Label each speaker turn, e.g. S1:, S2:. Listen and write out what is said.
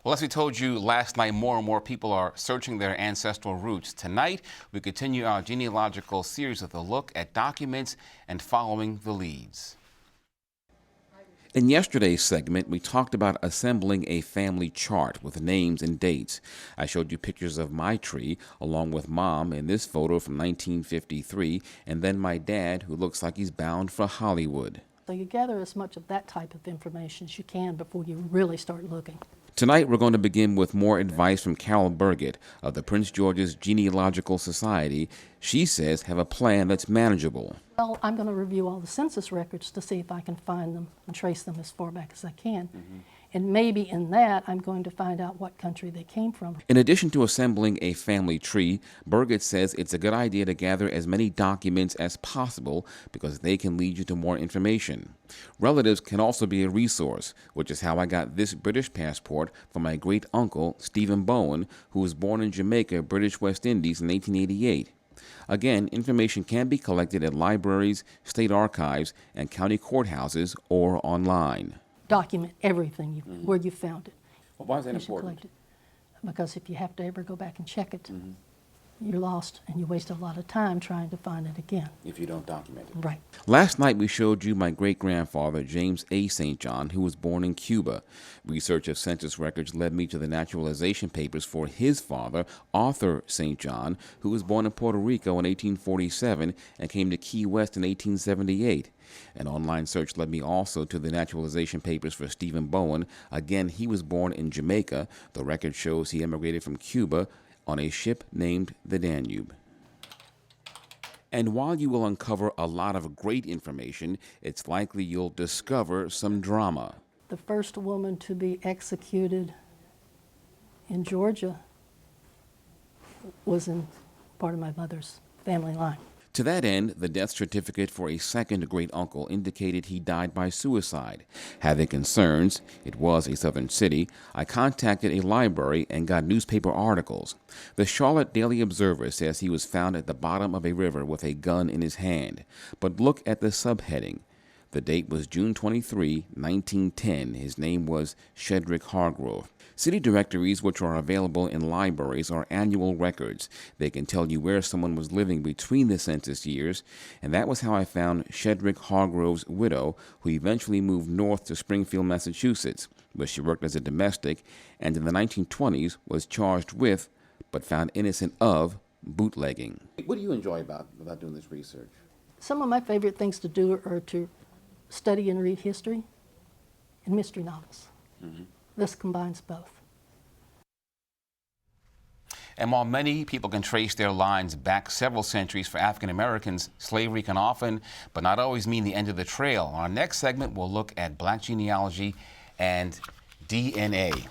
S1: Well, as we told you last night, more and more people are searching their ancestral roots. Tonight, we continue our genealogical series with a look at documents and following the leads. In yesterday's segment, we talked about assembling a family chart with names and dates. I showed you pictures of my tree, along with Mom in this photo from 1953, and then my dad, who looks like he's bound for Hollywood.
S2: So you gather as much of that type of information as you can before you really start looking.
S1: Tonight, we're going to begin with more advice from Carol Burgett of the Prince George's Genealogical Society. She says have a plan that's manageable.
S2: Well, I'm going to review all the census records to see if I can find them and trace them as far back as I can. And maybe in that, I'm going to find out what country they came from.
S1: In addition to assembling a family tree, Burgett says it's a good idea to gather as many documents as possible because they can lead you to more information. Relatives can also be a resource, which is how I got this British passport from my great-uncle, Stephen Bowen, who was born in Jamaica, British West Indies in 1888. Again, information can be collected at libraries, state archives, and county courthouses or online.
S2: Document everything where you found it.
S1: Well, why is that
S2: You should
S1: important?
S2: collect it. Because if you have to ever go back and check it, you're lost and you waste a lot of time trying to find it again.
S1: If you don't document it.
S2: Right.
S1: Last night we showed you my great-grandfather, James A. St. John, who was born in Cuba. Research of census records led me to the naturalization papers for his father, Arthur St. John, who was born in Puerto Rico in 1847 and came to Key West in 1878. An online search led me also to the naturalization papers for Stephen Bowen. Again, he was born in Jamaica. The record shows he emigrated from Cuba on a ship named the Danube. And while you will uncover a lot of great information, it's likely you'll discover some drama.
S2: The first woman to be executed in Georgia was in part of my mother's family line.
S1: To that end, the death certificate for a second great-uncle indicated he died by suicide. Having concerns, it was a southern city, I contacted a library and got newspaper articles. The Charlotte Daily Observer says he was found at the bottom of a river with a gun in his hand. But look at the subheading. The date was June 23, 1910. His name was Shedrick Hargrove. City directories, which are available in libraries, are annual records. They can tell you where someone was living between the census years, and that was how I found Shedrick Hargrove's widow, who eventually moved north to Springfield, Massachusetts, where she worked as a domestic, and in the 1920s was charged with, but found innocent of, bootlegging. What do you enjoy about doing this research?
S2: Some of my favorite things to do are to study and read history and mystery novels. This combines both.
S1: And while many people can trace their lines back several centuries, for African Americans, slavery can often, but not always, mean the end of the trail. On our next segment, we'll look at Black genealogy and DNA.